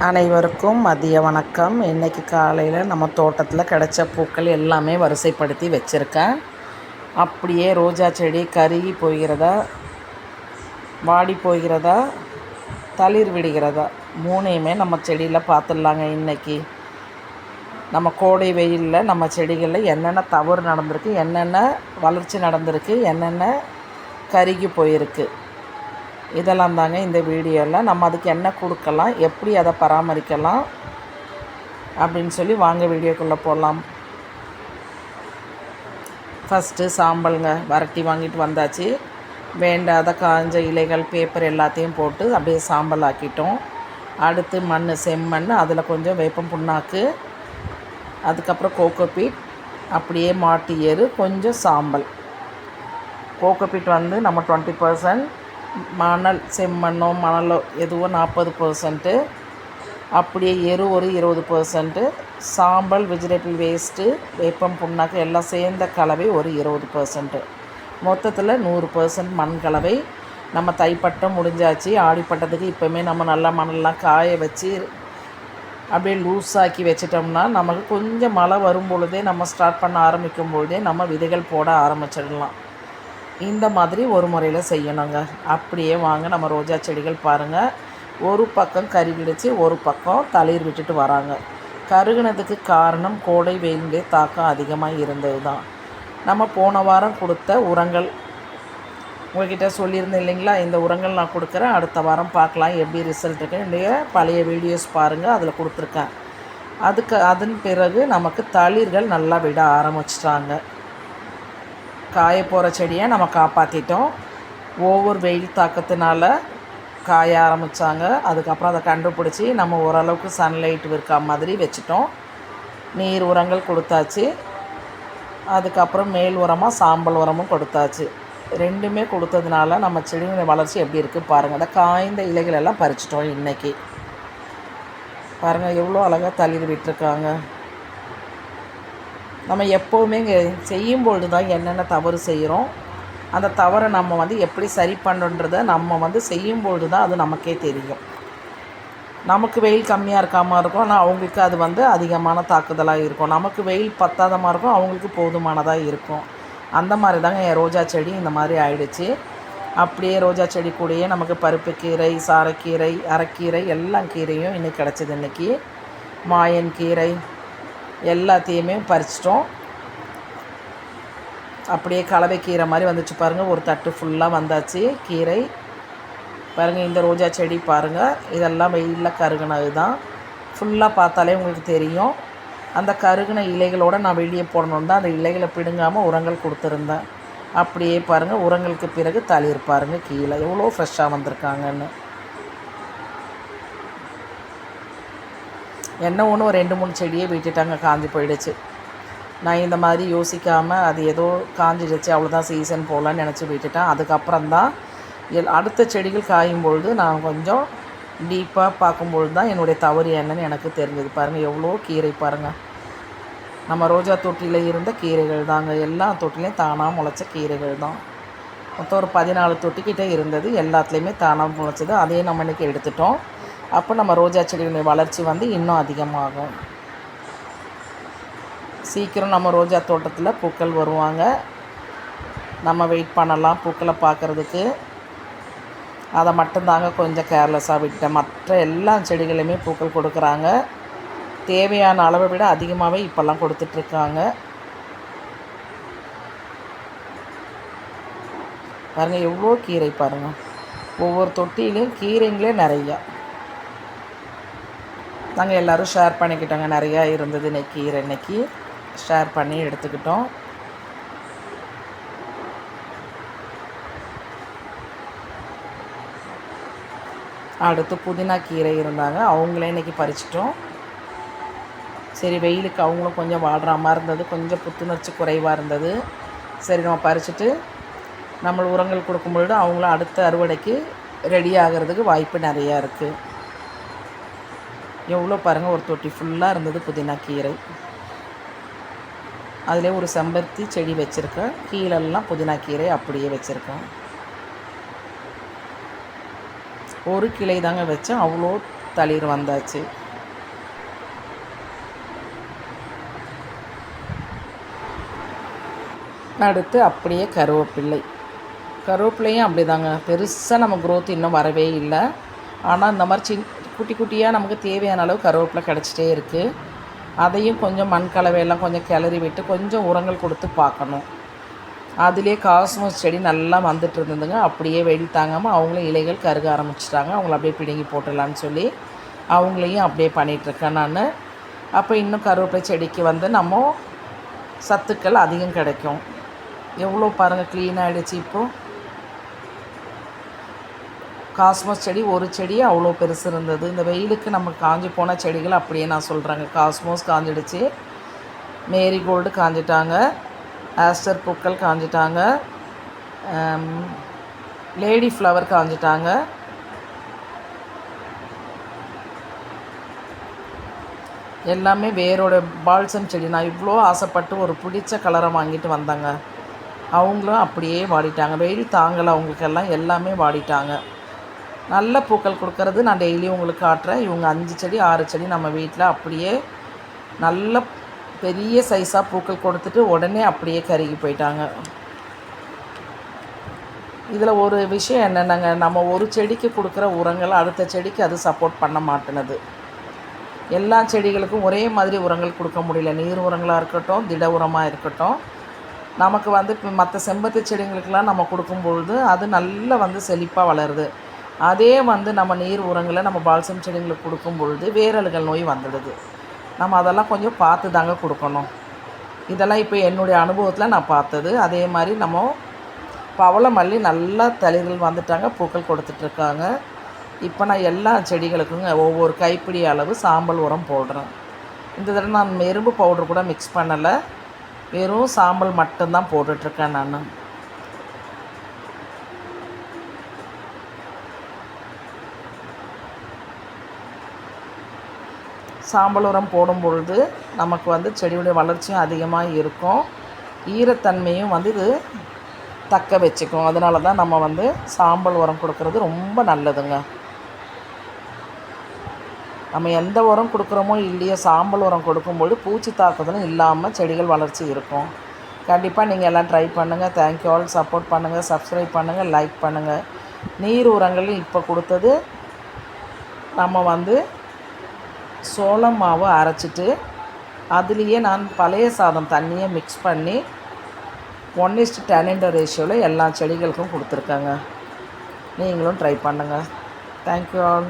அனைவருக்கும் மதிய வணக்கம். இன்றைக்கி காலையில் நம்ம தோட்டத்தில் கிடச்ச பூக்கள் எல்லாமே வரிசைப்படுத்தி வச்சுருக்கேன். அப்படியே ரோஜா செடி கருகி போகிறதா, வாடி போகிறதா, தளிர் விடுகிறதா, மூணையுமே நம்ம செடியில் பார்த்துடலாங்க. இன்றைக்கி நம்ம கோடை வெயிலில் நம்ம செடிகளில் என்னென்ன தவறு நடந்திருக்கு, என்னென்ன வளர்ச்சி நடந்திருக்கு, என்னென்ன கருகி போயிருக்கு, இதெல்லாம் தாங்க இந்த வீடியோவில். நம்ம அதுக்கு என்ன கொடுக்கலாம், எப்படி அதை பராமரிக்கலாம் அப்படின்னு சொல்லி வாங்க வீடியோக்குள்ளே போகலாம். ஃபஸ்ட்டு சாம்பலுங்க, வரட்டி வாங்கிட்டு வந்தாச்சு. வேண்டாத காஞ்ச இலைகள், பேப்பர் எல்லாத்தையும் போட்டு அப்படியே சாம்பல் ஆக்கிட்டோம். அடுத்து மண், செம்மண், அதில் கொஞ்சம் வேப்பம் புண்ணாக்கு, அதுக்கப்புறம் கோகோபீட், அப்படியே மாட்டு எரு, கொஞ்சம் சாம்பல். கோகோபீட் வந்து நம்ம 20%, மணல், செம்மண்ணோ மணலோ எதுவோ 40%, அப்படியே எரு ஒரு 20%, சாம்பல், வெஜிடபிள் வேஸ்ட்டு, வேப்பம் புண்ணாக்கு எல்லாம் சேர்ந்த கலவை ஒரு 20%, மொத்தத்தில் 100% மண் கலவை. நம்ம தைப்பட்டம் முடிஞ்சாச்சு. ஆடிப்பட்டத்துக்கு இப்போவுமே நம்ம நல்லா மணல்லாம் காய வச்சு அப்படியே லூஸாக்கி வச்சிட்டோம்னா நமக்கு கொஞ்சம் மழை வரும் பொழுதே, நம்ம ஸ்டார்ட் பண்ண ஆரம்பிக்கும் பொழுதே நம்ம விதைகள் போட ஆரம்பிச்சிடலாம். இந்த மாதிரி ஒரு முறையில் செய்யணுங்க. அப்படியே வாங்க நம்ம ரோஜா செடிகள் பாருங்கள், ஒரு பக்கம் கருகிடுச்சு, ஒரு பக்கம் தளிர் விட்டுட்டு வராங்க. கருகினதுக்கு காரணம் கோடை வெயிலுடைய தாக்கம் அதிகமாக இருந்தது தான். நம்ம போன வாரம் கொடுத்த உரங்கள் உங்கள்கிட்ட சொல்லியிருந்தேன் இல்லைங்களா, இந்த உரங்கள் நான் கொடுக்குறேன், அடுத்த வாரம் பார்க்கலாம் எப்படி ரிசல்ட் இருக்குது. என்னுடைய பழைய வீடியோஸ் பாருங்கள், அதில் கொடுத்துருக்கேன். அதன் பிறகு நமக்கு தளிர்கள் நல்லா விட ஆரம்பிச்சிட்டாங்க. காய போகிற செடியை நம்ம காப்பாற்றிட்டோம். ஒவ்வொரு வெயில் தாக்கத்தினால காய ஆரம்பித்தாங்க. அதுக்கப்புறம் அதை கண்டுபிடிச்சி நம்ம ஓரளவுக்கு சன்லைட் இருக்கா மாதிரி வச்சுட்டோம். நீர் உரங்கள் கொடுத்தாச்சு. அதுக்கப்புறம் மேல் உரமாக சாம்பல் உரமும் கொடுத்தாச்சு. ரெண்டுமே கொடுத்ததுனால நம்ம செடிகளின் வளர்ச்சி எப்படி இருக்குது பாருங்கள். அதை காய்ந்த இலைகள் எல்லாம் பறிச்சிட்டோம். இன்றைக்கி பாருங்கள் எவ்வளோ அழகாக தளிர் விட்டுருக்காங்க. நம்ம எப்போவுமே செய்யும்பொழுது தான் என்னென்ன தவறு செய்கிறோம், அந்த தவறை நம்ம எப்படி சரி பண்ணுன்றதை நம்ம செய்யும்பொழுது தான் அது நமக்கே தெரியும். நமக்கு வெயில் கம்மியாக இருக்காமல் இருக்கும், ஆனால் அவங்களுக்கு அது அதிகமான தாக்குதலாக இருக்கும். நமக்கு வெயில் பத்தாதமாக இருக்கும், அவங்களுக்கு போதுமானதாக இருக்கும். அந்த மாதிரி தாங்க என் ரோஜா செடி இந்த மாதிரி ஆயிடுச்சு. அப்படியே ரோஜா செடி கூடயே நமக்கு பருப்பு கீரை, சாரக்கீரை, அரைக்கீரை, எல்லா கீரையும் இன்றைக்கி கிடச்சிது. இன்றைக்கி மாயன் கீரை எல்லாத்தையுமே பறிச்சிட்டோம். அப்படியே கலவை கீரை மாதிரி வந்துச்சு பாருங்கள். ஒரு தட்டு ஃபுல்லாக வந்தாச்சு கீரை. பாருங்கள் இந்த ரோஜா செடி பாருங்கள், இதெல்லாம் வெயிலில் கருகுனது தான். ஃபுல்லாக பார்த்தாலே உங்களுக்கு தெரியும். அந்த கருகின இலைகளோடு நான் வெளியே போடணும் தான் அந்த இலைகளை பிடுங்காமல் உரங்கள் கொடுத்துருந்தேன். அப்படியே பாருங்கள், உரங்களுக்கு பிறகு தளிர் பாருங்கள் கீழே எவ்வளோ ஃப்ரெஷ்ஷாக வந்திருக்காங்கன்னு. என்ன ஒன்று ஒரு 2-3 செடியே விட்டுட்டாங்க, காஞ்சி போயிடுச்சு. நான் இந்த மாதிரி யோசிக்காமல் அது ஏதோ காஞ்சிடுச்சு, அவ்வளோதான் சீசன் போகலான்னு நினச்சி விட்டுட்டேன். அதுக்கப்புறம் தான் அடுத்த செடிகள் காயும் பொழுது நான் கொஞ்சம் டீப்பாக பார்க்கும்பொழுது தான் என்னுடைய தவறு என்னன்னு எனக்கு தெரிஞ்சது. பாருங்கள் எவ்வளோ கீரை பாருங்கள். நம்ம ரோஜா தொட்டியில் இருந்த கீரைகள் தாங்க, எல்லா தொட்டிலையும் தானாக முளைச்ச கீரைகள் தான். மொத்தம் ஒரு 14 தொட்டிக்கிட்டே இருந்தது, எல்லாத்துலேயுமே தானாக முளைச்சது. அதையும் நம்ம இன்றைக்கி எடுத்துட்டோம். அப்போ நம்ம ரோஜா செடிகளுடைய வளர்ச்சி இன்னும் அதிகமாகும். சீக்கிரம் நம்ம ரோஜா தோட்டத்தில் பூக்கள் வருவாங்க. நம்ம வெயிட் பண்ணலாம் பூக்களை பார்க்குறதுக்கு. அதை மட்டும்தாங்க கொஞ்சம் கேர்லெஸ்ஸாக விட்டேன். மற்ற எல்லா செடிகளையுமே பூக்கள் கொடுக்குறாங்க. தேவையான அளவை விட அதிகமாகவே இப்போல்லாம் கொடுத்துட்ருக்காங்க. பாருங்கள் எவ்வளோ கீரை பாருங்கள். ஒவ்வொரு தொட்டிலையும் கீரைங்களே நிறையா. நாங்கள் எல்லோரும் ஷேர் பண்ணிக்கிட்டோங்க. நிறையா இருந்தது இன்னைக்கு கீரை, இன்னைக்கு ஷேர் பண்ணி எடுத்துக்கிட்டோம். அடுத்து புதினா கீரை இருந்தாங்க, அவங்களே இன்றைக்கி பறிச்சிட்டோம். சரி வெயிலுக்கு அவங்களும் கொஞ்சம் வாடுற மாதிரி இருந்தது, கொஞ்சம் புத்துணர்ச்சி குறைவாக இருந்தது. சரி நம்ம பறிச்சுட்டு நம்ம உரங்கள் கொடுக்கும்பொழுது அவங்களும் அடுத்த அறுவடைக்கு ரெடி ஆகிறதுக்கு வாய்ப்பு நிறையா இருக்குது. எவ்வளோ பாருங்கள், ஒரு தொட்டி ஃபுல்லாக இருந்தது புதினா கீரை. அதிலே ஒரு செம்பருத்தி செடி வச்சுருக்கேன், கீழெல்லாம் புதினா கீரை அப்படியே வச்சுருக்கேன். ஒரு கிளை தாங்க வச்சேன், அவ்வளோ தளிர் வந்தாச்சு. அடுத்து அப்படியே கருவேப்பிலையும் அப்படி தாங்க. பெருசாக நம்ம க்ரோத் இன்னும் வரவே இல்லை. ஆனால் இந்த மாதிரி குட்டி குட்டியாக நமக்கு தேவையான அளவு கருவேப்பிலை கிடச்சிட்டே இருக்குது. அதையும் கொஞ்சம் மண் கலவையெல்லாம் கொஞ்சம் கிளறி விட்டு கொஞ்சம் உரங்கள் கொடுத்து பார்க்கணும். அதிலே காஸ்மோஸ் செடி நல்லா வந்துட்டு இருந்ததுங்க. அப்படியே வெயில் தாங்காமல் அவங்களும் இலைகள் கருக ஆரம்பிச்சிட்டாங்க. அவங்கள அப்படியே பிடுங்கி போட்டுடலான்னு சொல்லி அவங்களையும் அப்படியே பண்ணிகிட்ருக்கேன் நான். அப்போ இன்னும் கருவேப்பிலை செடிக்கு வந்து நம்ம சத்துக்கள் அதிகம் கிடைக்கும். எவ்வளோ பாருங்கள் க்ளீன் ஆகிடுச்சு. இப்போது காஸ்மோஸ் செடி ஒரு செடியே அவ்வளோ பெருசு இருந்தது. இந்த வெயிலுக்கு நம்ம காஞ்சி போன செடிகள் அப்படியே நான் சொல்கிறேங்க. காஸ்மோஸ் காஞ்சிடுச்சு, மேரிகோல்டு காஞ்சிட்டாங்க, ஆஸ்டர் பூக்கள் காஞ்சிட்டாங்க, லேடி ஃப்ளவர் காஞ்சிட்டாங்க. எல்லாமே வேரோட பால்சம் செடி. நான் இவ்வளோ ஆசைப்பட்டு ஒரு பிடிச்ச கலரை வாங்கிட்டு வந்தாங்க. அவங்களும் அப்படியே வாடிட்டாங்க. வெயில் தாங்கலை அவங்களுக்கெல்லாம், எல்லாமே வாடிட்டாங்க. நல்ல பூக்கள் கொடுக்கறது நான் டெய்லியும் உங்களுக்கு காட்டுறேன். இவங்க 5 செடி 6 செடி நம்ம வீட்டில் அப்படியே நல்ல பெரிய சைஸாக பூக்கள் கொடுத்துட்டு உடனே அப்படியே கருகி போயிட்டாங்க. இதில் ஒரு விஷயம் என்னென்னங்க, நம்ம ஒரு செடிக்கு கொடுக்குற உரங்கள் அடுத்த செடிக்கு அது சப்போர்ட் பண்ண மாட்டேனுது. எல்லா செடிகளுக்கும் ஒரே மாதிரி உரங்கள் கொடுக்க முடியல. நீர் உரங்களாக இருக்கட்டும், திட உரமாக இருக்கட்டும். நமக்கு வந்து இப்போ மற்ற செம்பருத்தி செடிங்களுக்கெல்லாம் நம்ம கொடுக்கும்பொழுது அது நல்லா வந்து செழிப்பாக வளருது. அதே வந்து நம்ம நீர் உரங்களை நம்ம பால்சம் செடிங்களுக்கு கொடுக்கும் பொழுது வேரல்கள் நோய் வந்துடுது. நம்ம அதெல்லாம் கொஞ்சம் பார்த்து தாங்க கொடுக்கணும். இதெல்லாம் இப்போ என்னுடைய அனுபவத்தில் நான் பார்த்தது. அதே மாதிரி நம்ம பவள மல்லி நல்லா தளிர்கள் வந்துட்டாங்க, பூக்கள் கொடுத்துட்ருக்காங்க. இப்போ நான் எல்லா செடிகளுக்குங்க ஒவ்வொரு கைப்பிடி அளவு சாம்பல் உரம் போடுறேன். இந்த தடவை நான் எறும்பு பவுடர் கூட மிக்ஸ் பண்ணலை, வெறும் சாம்பல் மட்டும்தான் போட்டுட்ருக்கேன் நான். சாம்பல் உரம் போடும் பொழுது நமக்கு வந்து செடியுடைய வளர்ச்சியும் அதிகமாக இருக்கும், ஈரத்தன்மையும் வந்து இது தக்க வச்சுக்கும். அதனால தான் நம்ம வந்து சாம்பல் உரம் கொடுக்கறது ரொம்ப நல்லதுங்க. நம்ம எந்த உரம் கொடுக்குறோமோ இல்லையோ சாம்பல் உரம் கொடுக்கும்போது பூச்சி தாக்குதலும் இல்லாமல் செடிகள் வளர்ச்சி இருக்கும். கண்டிப்பாக நீங்கள் எல்லாம் ட்ரை பண்ணுங்கள். Thank you all. சப்போர்ட் பண்ணுங்கள், சப்ஸ்கிரைப் பண்ணுங்கள், லைக் பண்ணுங்கள். நீர் உரங்கள் இப்போ கொடுத்தது நம்ம வந்து சோளம் மாவு அரைச்சிட்டு அதுலேயே நான் பழைய சாதம் தண்ணியை மிக்ஸ் பண்ணி 1:10 ரேஷியோவில் எல்லா செடிகளுக்கும் கொடுத்துருக்கேங்க. நீங்களும் ட்ரை பண்ணுங்கள். Thank you all.